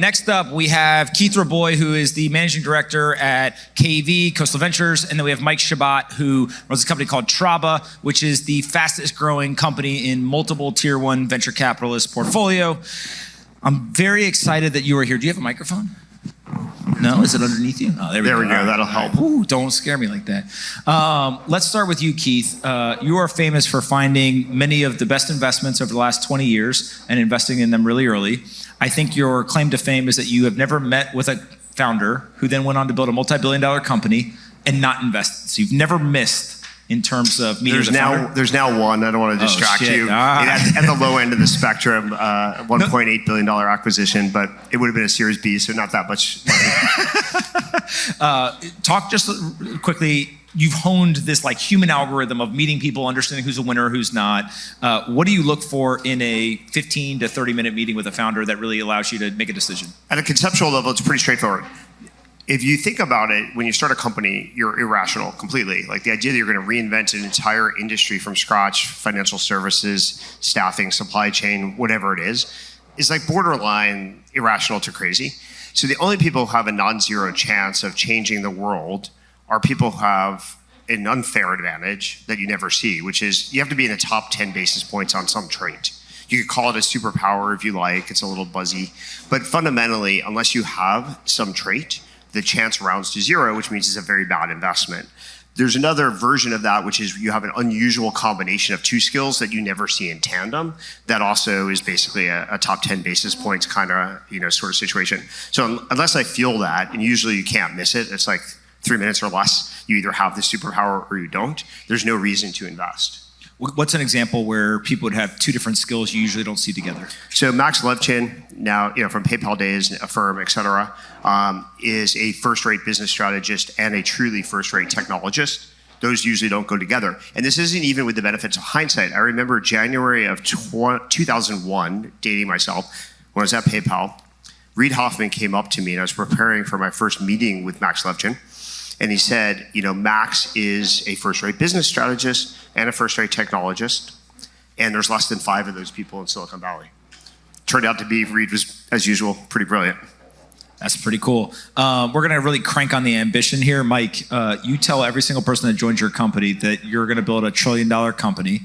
Next up, we have Keith Rabois, who is the managing director at KV, Coastal Ventures. And then we have Mike Shebat, who runs a company called Rabois, which is the fastest growing company in multiple tier one venture capitalist portfolio. I'm very excited that you are here. Do you have a microphone? No? Is it underneath you? Oh, there we go. That'll help. Ooh, don't scare me like that. Let's start with you, Keith. You are famous for finding many of the best investments over the last 20 years and investing in them really early. I think your claim to fame is that you have never met with a founder who then went on to build a multi-billion-dollar company and not invested. So you've never missed in terms of meeting the founder. There's now one. I don't want to distract you. At the low end of the spectrum, $1.8 billion acquisition, but it would have been a Series B, so not that much money. Talk just quickly. You've honed this like human algorithm of meeting people, understanding who's a winner, who's not. What do you look for in a 15 to 30 minute meeting with a founder that really allows you to make a decision? At a conceptual level, it's pretty straightforward. If you think about it, when you start a company, you're irrational completely. Like the idea that you're going to reinvent an entire industry from scratch, financial services, staffing, supply chain, whatever it is like borderline irrational to crazy. So the only people who have a non-zero chance of changing the world are people who have an unfair advantage that you never see, which is you have to be in the top 10 basis points on some trait. You could call it a superpower if you like, it's a little buzzy. But fundamentally, unless you have some trait, the chance rounds to zero, which means it's a very bad investment. There's another version of that, which is you have an unusual combination of two skills that you never see in tandem. That also is basically a top 10 basis points kind of sort of situation. So unless I feel that, and usually you can't miss it, it's like 3 minutes or less, you either have the superpower or you don't. There's no reason to invest. What's an example where people would have two different skills you usually don't see together? So Max Levchin, now from PayPal days, Affirm, et cetera, is a first-rate business strategist and a truly first-rate technologist. Those usually don't go together. And this isn't even with the benefits of hindsight. I remember January of 2001, dating myself, when I was at PayPal, Reid Hoffman came up to me and I was preparing for my first meeting with Max Levchin. And he said, Max is a first-rate business strategist and a first-rate technologist, and there's less than 5 of those people in Silicon Valley. Turned out to be, Reid was, as usual, pretty brilliant. That's pretty cool. We're going to really crank on the ambition here. Mike, you tell every single person that joins your company that you're going to build $1 trillion company.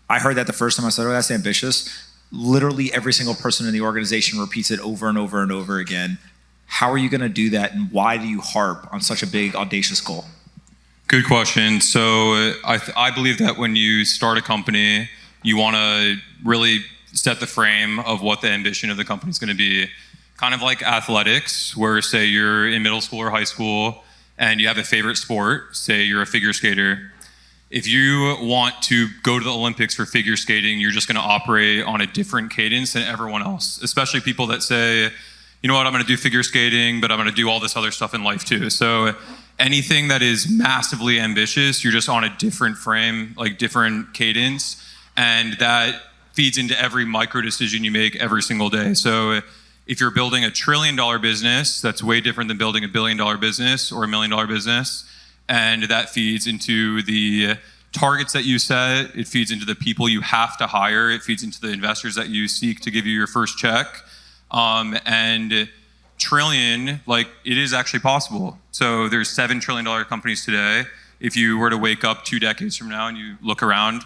I heard that the first time I said, oh, that's ambitious. Literally every single person in the organization repeats it over and over and over again. How are you going to do that, and why do you harp on such a big, audacious goal? Good question. So I believe that when you start a company, you want to really set the frame of what the ambition of the company is going to be. Kind of like athletics, where say you're in middle school or high school and you have a favorite sport, say you're a figure skater. If you want to go to the Olympics for figure skating, you're just going to operate on a different cadence than everyone else, especially people that say, you know what, I'm going to do figure skating, but I'm going to do all this other stuff in life too. So anything that is massively ambitious, you're just on a different frame, like different cadence, and that feeds into every micro decision you make every single day. So if you're building $1 trillion business, that's way different than building $1 billion business or $1 million business, and that feeds into the targets that you set, it feeds into the people you have to hire, it feeds into the investors that you seek to give you your first check. And trillion, like it is actually possible. So there's $7 trillion companies today. If you were to wake up 2 decades from now and you look around,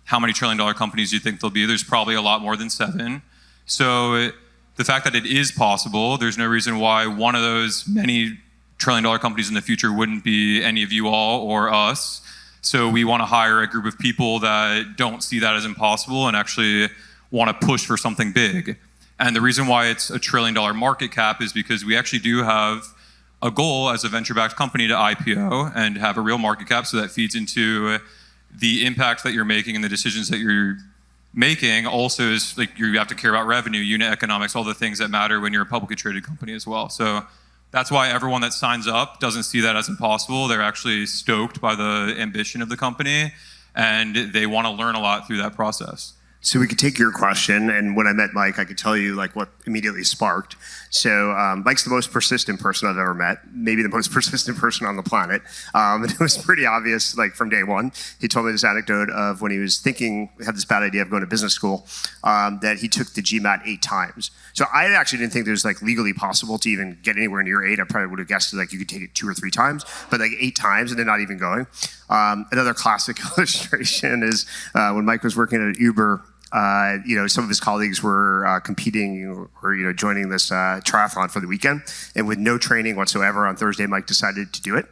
how many $1 trillion companies do you think there'll be? There's probably a lot more than 7. So the fact that it is possible, there's no reason why one of those many $1 trillion companies in the future wouldn't be any of you all or us. So we want to hire a group of people that don't see that as impossible and actually want to push for something big. And the reason why it's $1 trillion market cap is because we actually do have a goal as a venture-backed company to IPO and have a real market cap, so that feeds into the impact that you're making and the decisions that you're making. Also is like you have to care about revenue, unit economics, all the things that matter when you're a publicly traded company as well. So that's why everyone that signs up doesn't see that as impossible. They're actually stoked by the ambition of the company and they want to learn a lot through that process. So we could take your question, and when I met Mike, I could tell you like what immediately sparked. So Mike's the most persistent person I've ever met, maybe the most persistent person on the planet. And it was pretty obvious, like from day one. He told me this anecdote of when he was thinking, had this bad idea of going to business school, that he took the GMAT 8 times. So I actually didn't think it was like legally possible to even get anywhere near 8. I probably would have guessed like you could take it 2 or 3 times, but like 8 times and then not even going. Another classic illustration is when Mike was working at Uber. Some of his colleagues were competing or joining this triathlon for the weekend, and with no training whatsoever on Thursday, Mike decided to do it.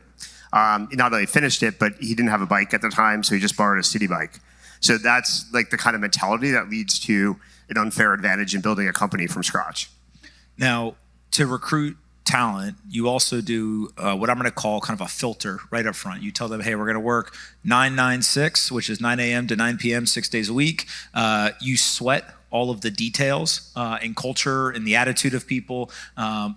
He not only finished it, but he didn't have a bike at the time, so he just borrowed a city bike. So that's like the kind of mentality that leads to an unfair advantage in building a company from scratch. Now, to recruit talent, you also do what I'm going to call kind of a filter right up front. You tell them, hey, we're going to work 9-9-6, which is 9 a.m. to 9 p.m. 6 days a week. You sweat all of the details in culture and the attitude of people.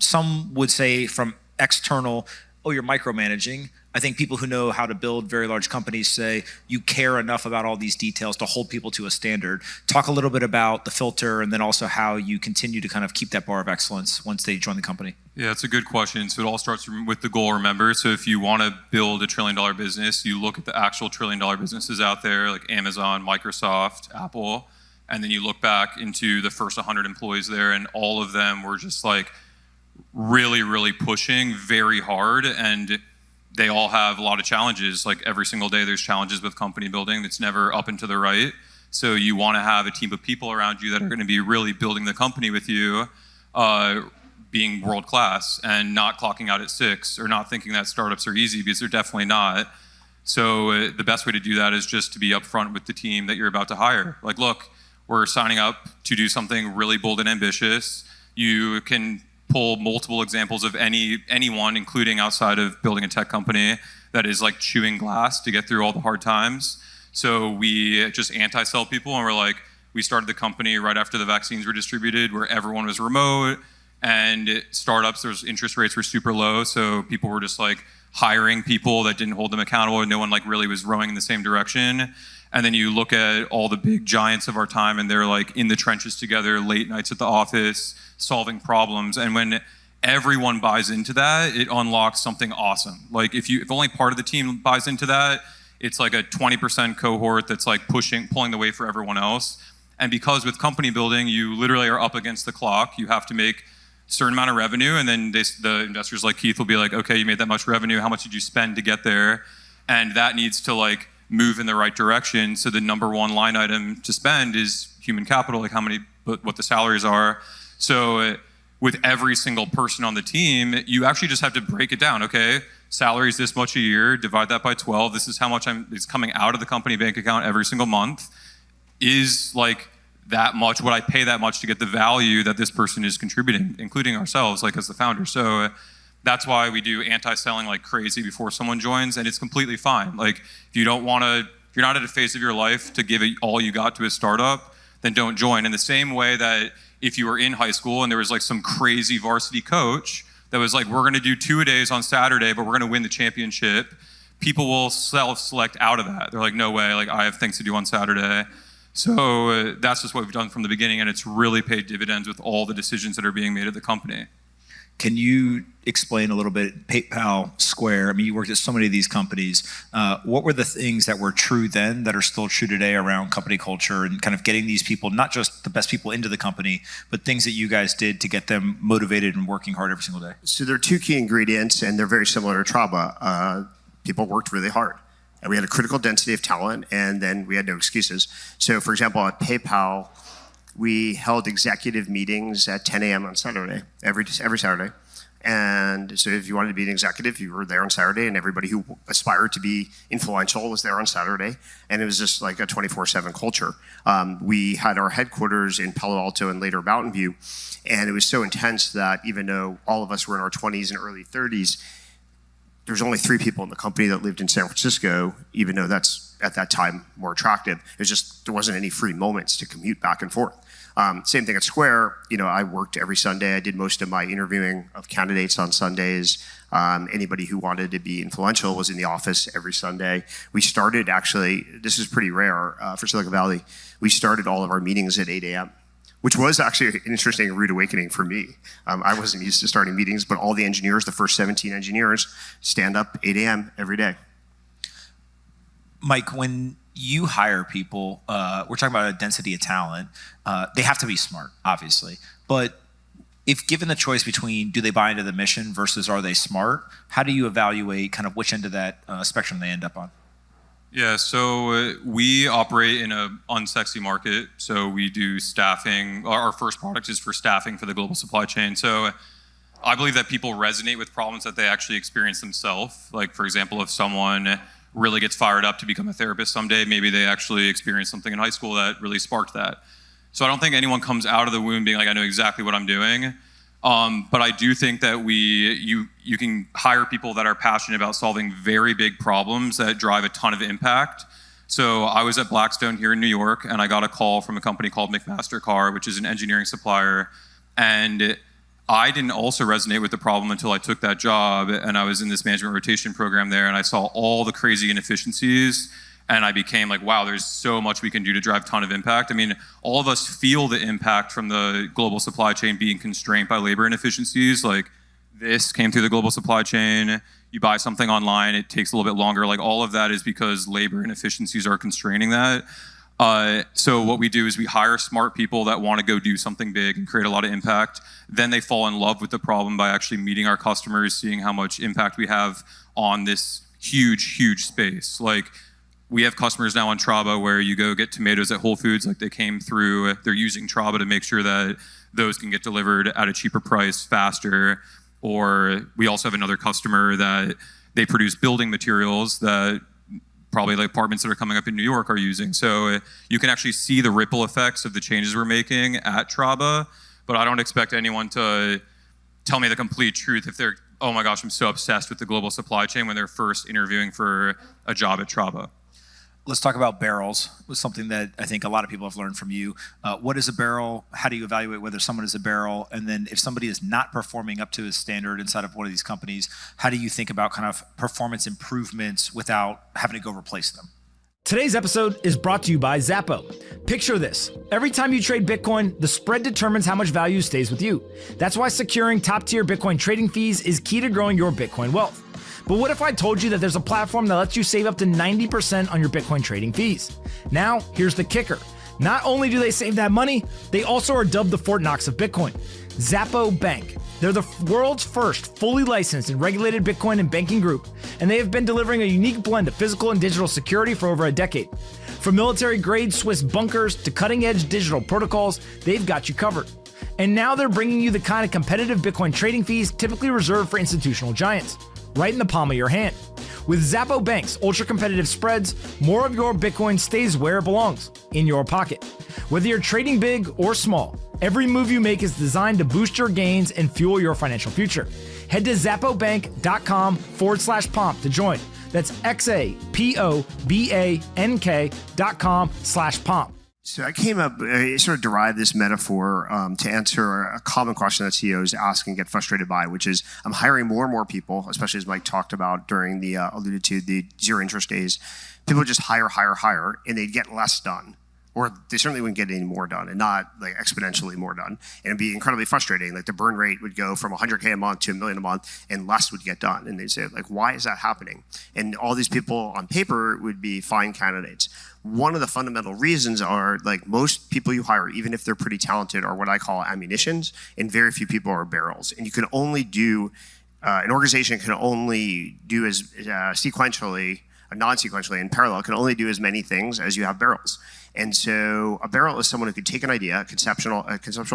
Some would say from external, oh, you're micromanaging. I think people who know how to build very large companies say you care enough about all these details to hold people to a standard. Talk a little bit about the filter and then also how you continue to kind of keep that bar of excellence once they join the company. Yeah, it's a good question. So it all starts with the goal, remember. So if you want to build a $1 trillion business, you look at the actual $1 trillion businesses out there like Amazon, Microsoft, Apple, and then you look back into the first 100 employees there, and all of them were just like really, really pushing very hard, and they all have a lot of challenges. Like every single day there's challenges with company building. It's never up and to the right. So you want to have a team of people around you that are going to be really building the company with you, being world class and not clocking out at 6 or not thinking that startups are easy, because they're definitely not. So the best way to do that is just to be upfront with the team that you're about to hire. Like, look, we're signing up to do something really bold and ambitious. You can pull multiple examples of anyone, including outside of building a tech company, that is like chewing glass to get through all the hard times. So we just anti-sell people, and we're like, we started the company right after the vaccines were distributed, where everyone was remote, and startups, there's interest rates were super low, so people were just like hiring people that didn't hold them accountable, and no one like really was rowing in the same direction. And then you look at all the big giants of our time, and they're like in the trenches together, late nights at the office, solving problems. And when everyone buys into that, it unlocks something awesome. Like if only part of the team buys into that, it's like a 20% cohort that's like pulling the weight for everyone else. And because with company building, you literally are up against the clock. You have to make a certain amount of revenue, and then the investors like Keith will be like, okay, you made that much revenue. How much did you spend to get there? And that needs to like move in the right direction. So the number one line item to spend is human capital, like what the salaries are. So with every single person on the team, you actually just have to break it down. Okay, salary is this much a year, divide that by 12. This is how much it's coming out of the company bank account every single month. Is like that much, would I pay that much to get the value that this person is contributing, including ourselves, like as the founder? So that's why we do anti-selling like crazy before someone joins, and it's completely fine. Like if you don't want to, if you're not at a phase of your life to give it all you got to a startup, then don't join. In the same way that if you were in high school and there was like some crazy varsity coach that was like, we're going to do 2-a-days on Saturday, but we're going to win the championship, people will self-select out of that. They're like, no way, like I have things to do on Saturday. So that's just what we've done from the beginning, and it's really paid dividends with all the decisions that are being made at the company. Can you explain a little bit, PayPal, Square, I mean, you worked at so many of these companies. What were the things that were true then that are still true today around company culture and kind of getting these people, not just the best people into the company, but things that you guys did to get them motivated and working hard every single day? So there are 2 key ingredients, and they're very similar to Traba. People worked really hard. And we had a critical density of talent, and then we had no excuses. So for example, at PayPal, we held executive meetings at 10 a.m. on Saturday, every Saturday. And so if you wanted to be an executive, you were there on Saturday, and everybody who aspired to be influential was there on Saturday. And it was just like a 24/7 culture. We had our headquarters in Palo Alto and later Mountain View. And it was so intense that even though all of us were in our 20s and early 30s, there's only 3 people in the company that lived in San Francisco, even though that's at that time more attractive. It was just there wasn't any free moments to commute back and forth. Same thing at Square. I worked every Sunday. I did most of my interviewing of candidates on Sundays. Anybody who wanted to be influential was in the office every Sunday. We started, actually, this is pretty rare for Silicon Valley, we started all of our meetings at 8 a.m., which was actually an interesting rude awakening for me. I wasn't used to starting meetings, but all the engineers, the first 17 engineers, stand up 8 a.m. every day. Mike, when you hire people, we're talking about a density of talent. They have to be smart, obviously. But if given the choice between do they buy into the mission versus are they smart, how do you evaluate kind of which end of that spectrum they end up on? Yeah, so we operate in an unsexy market. So we do staffing. Our first product is for staffing for the global supply chain. So I believe that people resonate with problems that they actually experience themselves. Like, for example, if someone really gets fired up to become a therapist someday, maybe they actually experienced something in high school that really sparked that. So I don't think anyone comes out of the womb being like, I know exactly what I'm doing. But I do think that you can hire people that are passionate about solving very big problems that drive a ton of impact. So I was at Blackstone here in New York, and I got a call from a company called McMaster-Carr, which is an engineering supplier. And I didn't also resonate with the problem until I took that job, and I was in this management rotation program there, and I saw all the crazy inefficiencies, and I became like, wow, there's so much we can do to drive a ton of impact. I mean, all of us feel the impact from the global supply chain being constrained by labor inefficiencies. Like, this came through the global supply chain. You buy something online, it takes a little bit longer. Like, all of that is because labor inefficiencies are constraining that. So what we do is we hire smart people that want to go do something big and create a lot of impact. Then they fall in love with the problem by actually meeting our customers, seeing how much impact we have on this huge, huge space. Like, we have customers now on Traba where you go get tomatoes at Whole Foods, like they came through, they're using Traba to make sure that those can get delivered at a cheaper price faster. Or we also have another customer that they produce building materials that probably like apartments that are coming up in New York are using. So you can actually see the ripple effects of the changes we're making at Traba, but I don't expect anyone to tell me the complete truth if they're, oh my gosh, I'm so obsessed with the global supply chain when they're first interviewing for a job at Traba. Let's talk about barrels. It was something that I think a lot of people have learned from you. What is a barrel? How do you evaluate whether someone is a barrel? And then if somebody is not performing up to a standard inside of one of these companies, how do you think about kind of performance improvements without having to go replace them? Today's episode is brought to you by Zappo. Picture this. Every time you trade Bitcoin, the spread determines how much value stays with you. That's why securing top-tier Bitcoin trading fees is key to growing your Bitcoin wealth. But what if I told you that there's a platform that lets you save up to 90% on your Bitcoin trading fees? Now, here's the kicker. Not only do they save that money, they also are dubbed the Fort Knox of Bitcoin. Zappo Bank. They're the world's first fully licensed and regulated Bitcoin and banking group, and they have been delivering a unique blend of physical and digital security for over a decade. From military-grade Swiss bunkers to cutting-edge digital protocols, they've got you covered. And now they're bringing you the kind of competitive Bitcoin trading fees typically reserved for institutional giants, right in the palm of your hand. With Zappo Bank's ultra-competitive spreads, more of your Bitcoin stays where it belongs, in your pocket. Whether you're trading big or small, every move you make is designed to boost your gains and fuel your financial future. Head to zappobank.com/pomp to join. That's XAPOBANK.com/pomp. So I came up, I sort of derived this metaphor to answer a common question that CEOs ask and get frustrated by, which is I'm hiring more and more people, especially as Mike talked about during the, alluded to the zero interest days. People just hire, and they'd get less done. Or they certainly wouldn't get any more done, and not like exponentially more done. And it'd be incredibly frustrating. Like the burn rate would go from 100K a month to $1 million a month, and less would get done. And they'd say, like, why is that happening? And all these people on paper would be fine candidates. One of the fundamental reasons are like most people you hire, even if they're pretty talented, are what I call ammunitions, and very few people are barrels. And you can only do, an organization can only do as sequentially, non-sequentially, in parallel, can only do as many things as you have barrels. And so a barrel is someone who can take an idea, a conceptual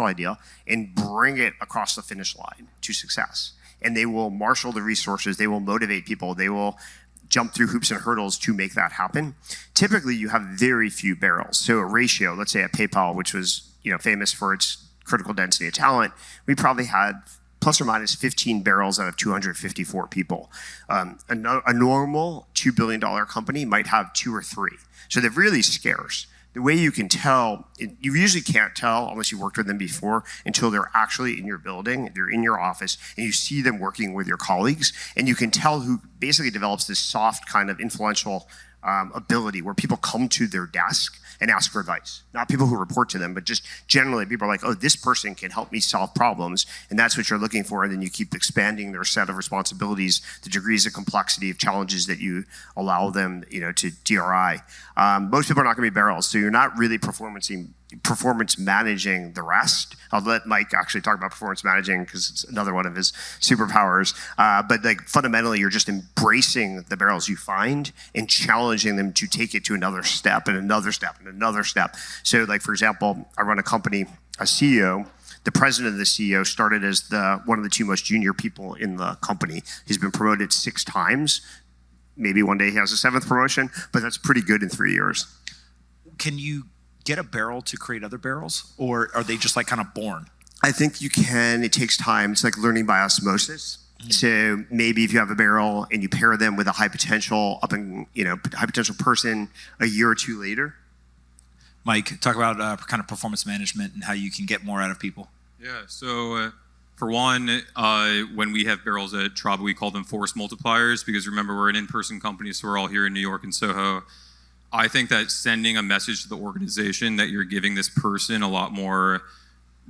idea, and bring it across the finish line to success. And they will marshal the resources, they will motivate people, they will jump through hoops and hurdles to make that happen. Typically, you have very few barrels. So a ratio, let's say at PayPal, which was famous for its critical density of talent, we probably had plus or minus 15 barrels out of 254 people. A normal $2 billion company might have 2 or 3. So they're really scarce. The way you can tell, you usually can't tell unless you worked with them before until they're actually in your building, they're in your office, and you see them working with your colleagues, and you can tell who basically develops this soft kind of influential ability where people come to their desk and ask for advice. Not people who report to them, but just generally people are like, oh, this person can help me solve problems, and that's what you're looking for, and then you keep expanding their set of responsibilities, the degrees of complexity of challenges that you allow them, to DRI. Most people are not going to be barrels, so you're not really performance managing the rest. I'll let Mike actually talk about performance managing because it's another one of his superpowers. But like fundamentally, you're just embracing the barrels you find and challenging them to take it to another step and another step and another step. So like, for example, I run a company, a CEO. The president of the CEO started as one of the 2 most junior people in the company. He's been promoted 6 times. Maybe one day he has a 7th promotion, but that's pretty good in 3 years. Can you get a barrel to create other barrels, or are they just like kind of born? I think you can. It takes time. It's like learning by osmosis. So maybe if you have a barrel and you pair them with a high potential high potential person a year or 2 later. Mike, talk about kind of performance management and how you can get more out of people. Yeah. So for one, when we have barrels at Traba, we call them force multipliers because remember we're an in-person company, so we're all here in New York and Soho. I think that sending a message to the organization that you're giving this person a lot more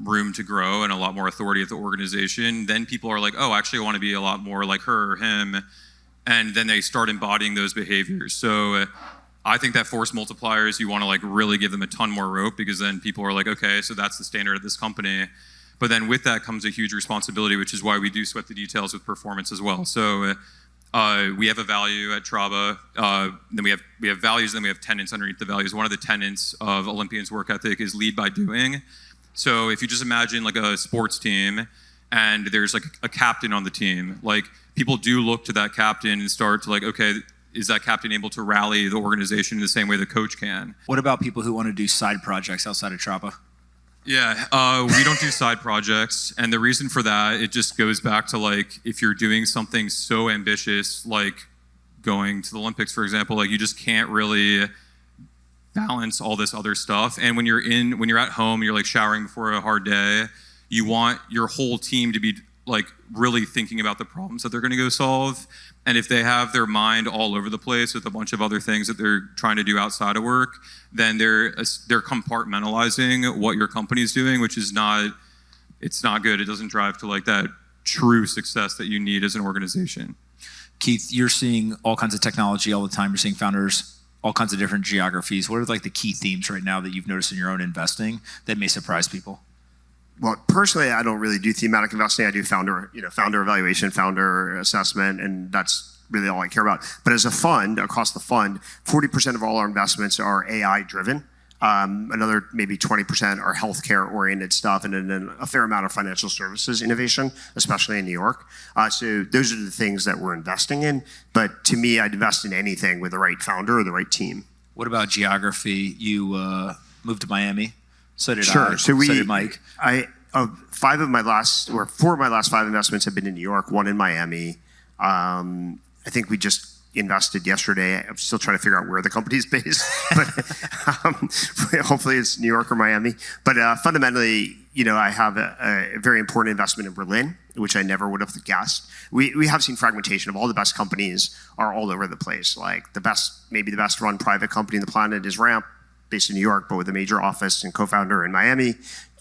room to grow and a lot more authority at the organization, then people are like, oh, actually I want to be a lot more like her or him. And then they start embodying those behaviors. So I think that force multipliers, you want to like really give them a ton more rope because then people are like, okay, so that's the standard of this company. But then with that comes a huge responsibility, which is why we do sweat the details with performance as well. So we have a value at Traba, then we have values, then we have tenets underneath the values. One of the tenets of Olympians' work ethic is lead by doing. So if you just imagine like a sports team and there's like a captain on the team, like people do look to that captain and start to like, okay, is that captain able to rally the organization in the same way the coach can? What about people who want to do side projects outside of Traba? Yeah, we don't do side projects. And the reason for that, it just goes back to like, if you're doing something so ambitious, like going to the Olympics, for example, like you just can't really balance all this other stuff. And when you're at home, you're like showering before a hard day, you want your whole team to be like really thinking about the problems that they're going to go solve. And if they have their mind all over the place with a bunch of other things that they're trying to do outside of work, then they're compartmentalizing what your company's doing, which is it's not good. It doesn't drive to like that true success that you need as an organization. Keith, you're seeing all kinds of technology all the time. You're seeing founders, all kinds of different geographies. What are like the key themes right now that you've noticed in your own investing that may surprise people? Well, personally, I don't really do thematic investing. I do founder evaluation, founder assessment, and that's really all I care about. But as a fund, across the fund, 40% of all our investments are AI driven. Another maybe 20% are healthcare oriented stuff, and then a fair amount of financial services innovation, especially in New York. So those are the things that we're investing in. But to me, I'd invest in anything with the right founder or the right team. What about geography? You moved to Miami. So did sure. I. So did Mike. Four of my last 5 investments have been in New York, one in Miami. I think we just invested yesterday. I'm still trying to figure out where the company's based, but hopefully it's New York or Miami. But fundamentally, I have a very important investment in Berlin, which I never would have guessed. We have seen fragmentation of all the best companies are all over the place. Like maybe the best run private company on the planet is Ramp, based in New York, but with a major office and co-founder in Miami.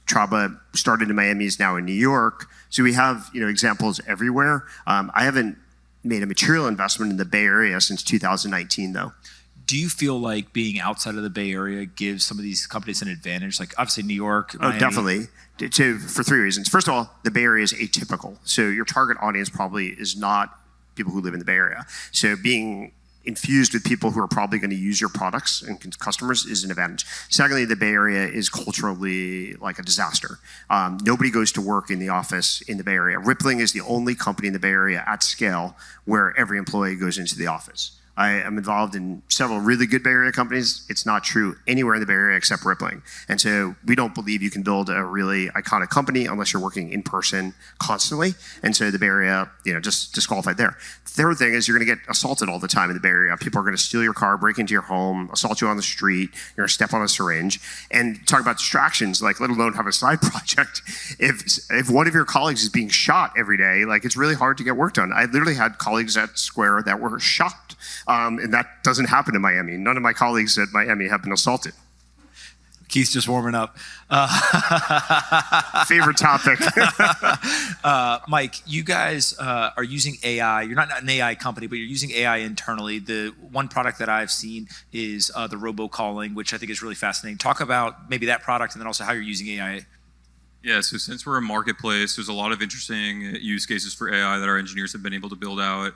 Traba started in Miami, is now in New York. So we have examples everywhere. I haven't made a material investment in the Bay Area since 2019, though. Do you feel like being outside of the Bay Area gives some of these companies an advantage? Like obviously New York, Miami. Oh, definitely. For 3 reasons. First of all, the Bay Area is atypical. So your target audience probably is not people who live in the Bay Area. So being infused with people who are probably going to use your products and customers is an advantage. Secondly, the Bay Area is culturally like a disaster. Nobody goes to work in the office in the Bay Area. Rippling is the only company in the Bay Area at scale where every employee goes into the office. I am involved in several really good Bay Area companies. It's not true anywhere in the Bay Area except Rippling. And so we don't believe you can build a really iconic company unless you're working in person constantly. And so the Bay Area, just disqualified there. The third thing is you're going to get assaulted all the time in the Bay Area. People are going to steal your car, break into your home, assault you on the street. You're going to step on a syringe. And talk about distractions, like let alone have a side project. If one of your colleagues is being shot every day, like it's really hard to get work done. I literally had colleagues at Square that were shot. And that doesn't happen in Miami. None of my colleagues at Miami have been assaulted. Keith's just warming up. Favorite topic. Mike, you guys are using AI. You're not an AI company, but you're using AI internally. The one product that I've seen is the robocalling, which I think is really fascinating. Talk about maybe that product and then also how you're using AI. Yeah, so since we're a marketplace, there's a lot of interesting use cases for AI that our engineers have been able to build out.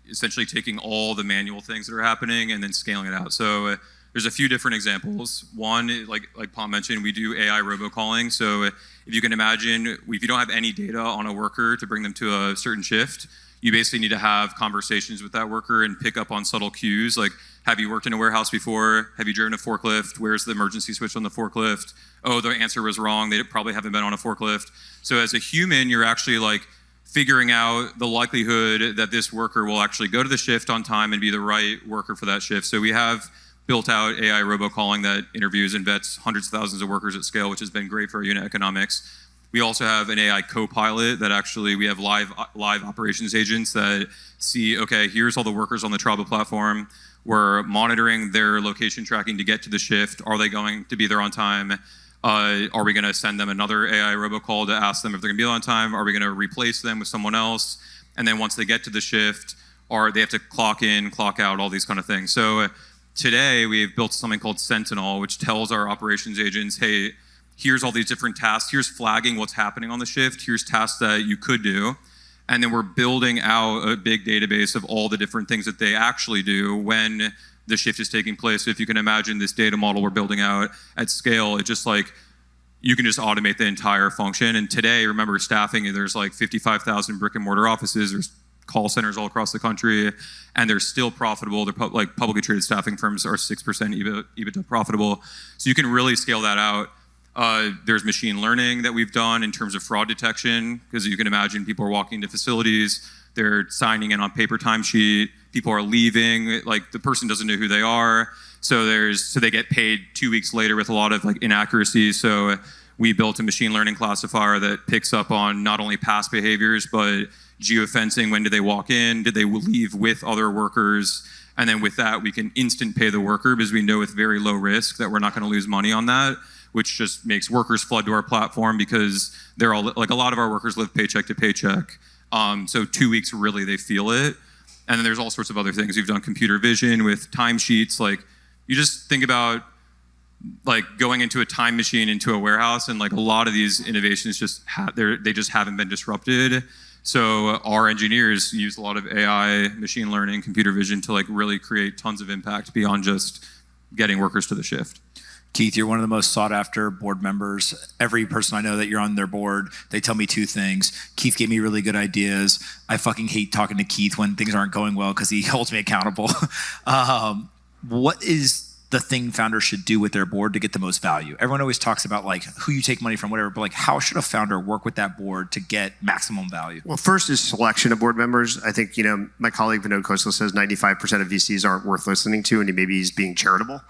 Essentially taking all the manual things that are happening and then scaling it out. So there's a few different examples. One, like Paul mentioned, we do AI robocalling. So if you can imagine, if you don't have any data on a worker to bring them to a certain shift, you basically need to have conversations with that worker and pick up on subtle cues. Like, have you worked in a warehouse before? Have you driven a forklift? Where's the emergency switch on the forklift? Oh, the answer was wrong. They probably haven't been on a forklift. So as a human, you're actually like figuring out the likelihood that this worker will actually go to the shift on time and be the right worker for that shift. So we have built out AI robocalling that interviews and vets hundreds of thousands of workers at scale, which has been great for our unit economics. We also have an AI co-pilot that actually we have live operations agents that see, okay, here's all the workers on the Traba platform. We're monitoring their location tracking to get to the shift. Are they going to be there on time? Are we going to send them another AI robocall to ask them if they're going to be on time? Are we going to replace them with someone else? And then once they get to the shift, they have to clock in, clock out, all these kind of things. So today we've built something called Sentinel, which tells our operations agents, hey, here's all these different tasks. Here's flagging what's happening on the shift. Here's tasks that you could do. And then we're building out a big database of all the different things that they actually do when the shift is taking place. So if you can imagine this data model we're building out at scale, it's just like, you can just automate the entire function. And today, remember, staffing, there's like 55,000 brick and mortar offices, there's call centers all across the country, and they're still profitable. They're like publicly traded staffing firms are 6% EBITDA profitable. So you can really scale that out. There's machine learning that we've done in terms of fraud detection, because you can imagine people are walking into facilities, they're signing in on paper timesheet, people are leaving, like the person doesn't know who they are. So they get paid 2 weeks later with a lot of like inaccuracies. So we built a machine learning classifier that picks up on not only past behaviors, but geofencing. When did they walk in? Did they leave with other workers? And then with that, we can instant pay the worker because we know with very low risk that we're not going to lose money on that, which just makes workers flood to our platform because they're all like, a lot of our workers live paycheck to paycheck. So 2 weeks, really, they feel it. And then there's all sorts of other things. We've done computer vision with timesheets. Like, you just think about like going into a time machine into a warehouse, and like a lot of these innovations they just haven't been disrupted. So our engineers use a lot of AI, machine learning, computer vision to like really create tons of impact beyond just getting workers to the shift. Keith, you're one of the most sought after board members. Every person I know that you're on their board, they tell me two things. Keith gave me really good ideas. I fucking hate talking to Keith when things aren't going well because he holds me accountable. What is the thing founders should do with their board to get the most value? Everyone always talks about like who you take money from, whatever, but like how should a founder work with that board to get maximum value? Well, first is selection of board members. I think, my colleague Vinod Khosla says 95% of VCs aren't worth listening to, and maybe he's being charitable.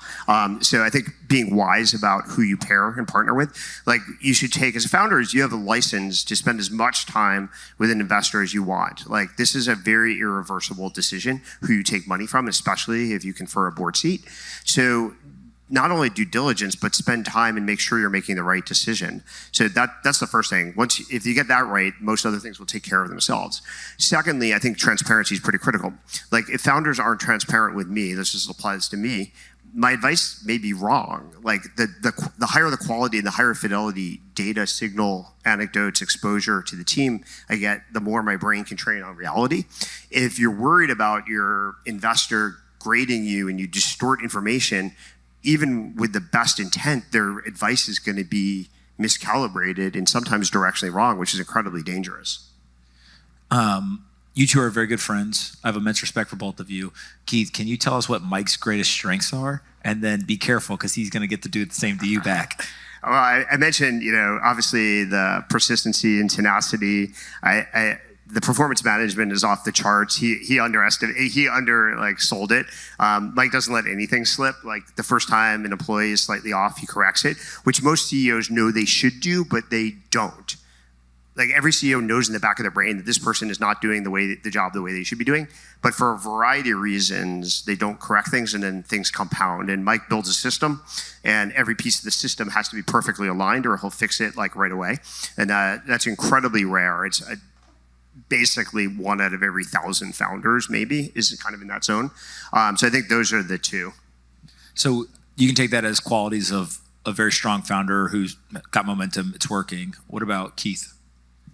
So I think being wise about who you pair and partner with, like you should take, as founders, you have a license to spend as much time with an investor as you want. Like this is a very irreversible decision who you take money from, especially if you confer a board seat. So not only due diligence, but spend time and make sure you're making the right decision. So that's the first thing. If you get that right, most other things will take care of themselves. Secondly, I think transparency is pretty critical. Like if founders aren't transparent with me, this just applies to me, my advice may be wrong. Like the higher the quality and the higher fidelity data, signal, anecdotes, exposure to the team I get, the more my brain can train on reality. If you're worried about your investor grading you and you distort information, even with the best intent, their advice is going to be miscalibrated and sometimes directionally wrong, which is incredibly dangerous. You two are very good friends. I have immense respect for both of you. Keith, can you tell us what Mike's greatest strengths are? And then be careful because he's going to get to do the same to you back. Well, I mentioned, obviously the persistency and tenacity. The performance management is off the charts. He sold it. Mike doesn't let anything slip. Like the first time an employee is slightly off, he corrects it, which most CEOs know they should do, but they don't. Like every CEO knows in the back of their brain that this person is not doing the job the way they should be doing. But for a variety of reasons, they don't correct things and then things compound. And Mike builds a system and every piece of the system has to be perfectly aligned or he'll fix it like right away. And that's incredibly rare. It's basically 1 out of every 1,000 founders maybe is kind of in that zone. So I think those are the two. So you can take that as qualities of a very strong founder who's got momentum, it's working. What about Keith?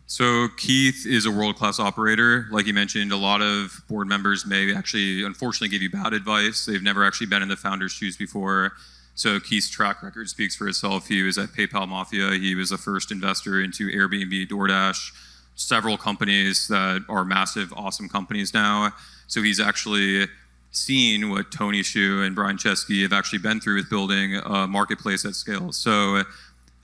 So Keith is a world-class operator. Like you mentioned, a lot of board members may actually, unfortunately, give you bad advice. They've never actually been in the founder's shoes before. So Keith's track record speaks for itself. He was at PayPal Mafia. He was the first investor into Airbnb, DoorDash, several companies that are massive, awesome companies now. So he's actually seen what Tony Xu and Brian Chesky have actually been through with building a marketplace at scale. So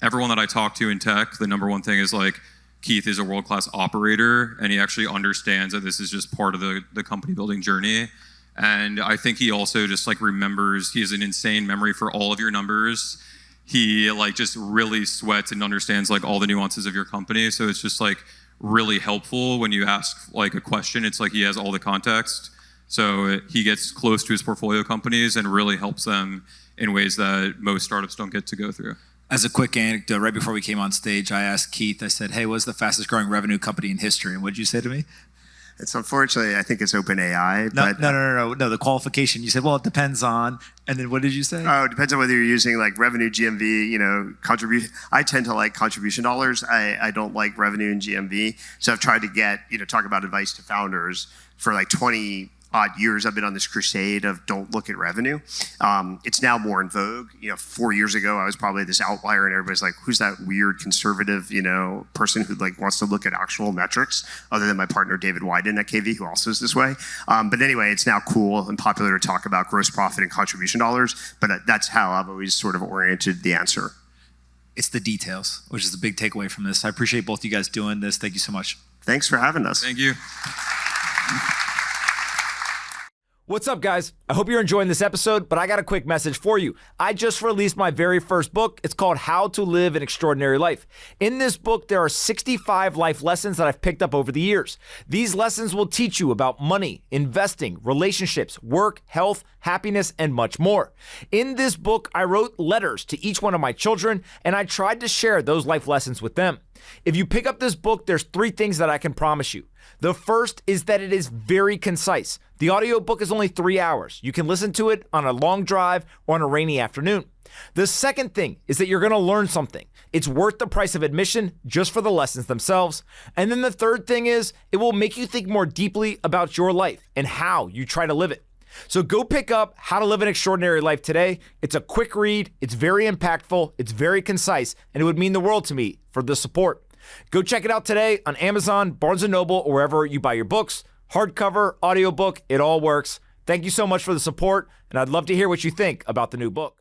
everyone that I talk to in tech, the number one thing is like, Keith is a world-class operator, and he actually understands that this is just part of the company building journey. And I think he also just like remembers, he has an insane memory for all of your numbers. He like just really sweats and understands like all the nuances of your company. So it's just like really helpful when you ask like a question. It's like he has all the context. So he gets close to his portfolio companies and really helps them in ways that most startups don't get to go through. As a quick anecdote, right before we came on stage, I asked Keith, I said, hey, what's the fastest growing revenue company in history? And what did you say to me? It's unfortunately, I think it's OpenAI. No, the qualification. You said, well, it depends on, and then what did you say? Oh, it depends on whether you're using like revenue, GMV, contribution. I tend to like contribution dollars. I don't like revenue and GMV. So I've tried to talk about advice to founders for like 20 odd years. I've been on this crusade of don't look at revenue. It's now more in vogue. 4 years ago, I was probably this outlier and everybody's like, who's that weird conservative, person who like wants to look at actual metrics other than my partner, David Wyden at KV, who also is this way. But anyway, it's now cool and popular to talk about gross profit and contribution dollars. But that's how I've always sort of oriented the answer. It's the details, which is the big takeaway from this. I appreciate both you guys doing this. Thank you so much. Thanks for having us. Thank you. What's up, guys? I hope you're enjoying this episode, but I got a quick message for you. I just released my very first book. It's called How to Live an Extraordinary Life. In this book, there are 65 life lessons that I've picked up over the years. These lessons will teach you about money, investing, relationships, work, health, happiness, and much more. In this book, I wrote letters to each one of my children, and I tried to share those life lessons with them. If you pick up this book, there's 3 things that I can promise you. The first is that it is very concise. The audiobook is only 3 hours. You can listen to it on a long drive or on a rainy afternoon. The second thing is that you're going to learn something. It's worth the price of admission just for the lessons themselves. And then the third thing is it will make you think more deeply about your life and how you try to live it. So go pick up How to Live an Extraordinary Life today. It's a quick read. It's very impactful. It's very concise. And it would mean the world to me for the support. Go check it out today on Amazon, Barnes & Noble, or wherever you buy your books. Hardcover, audiobook, it all works. Thank you so much for the support, and I'd love to hear what you think about the new book.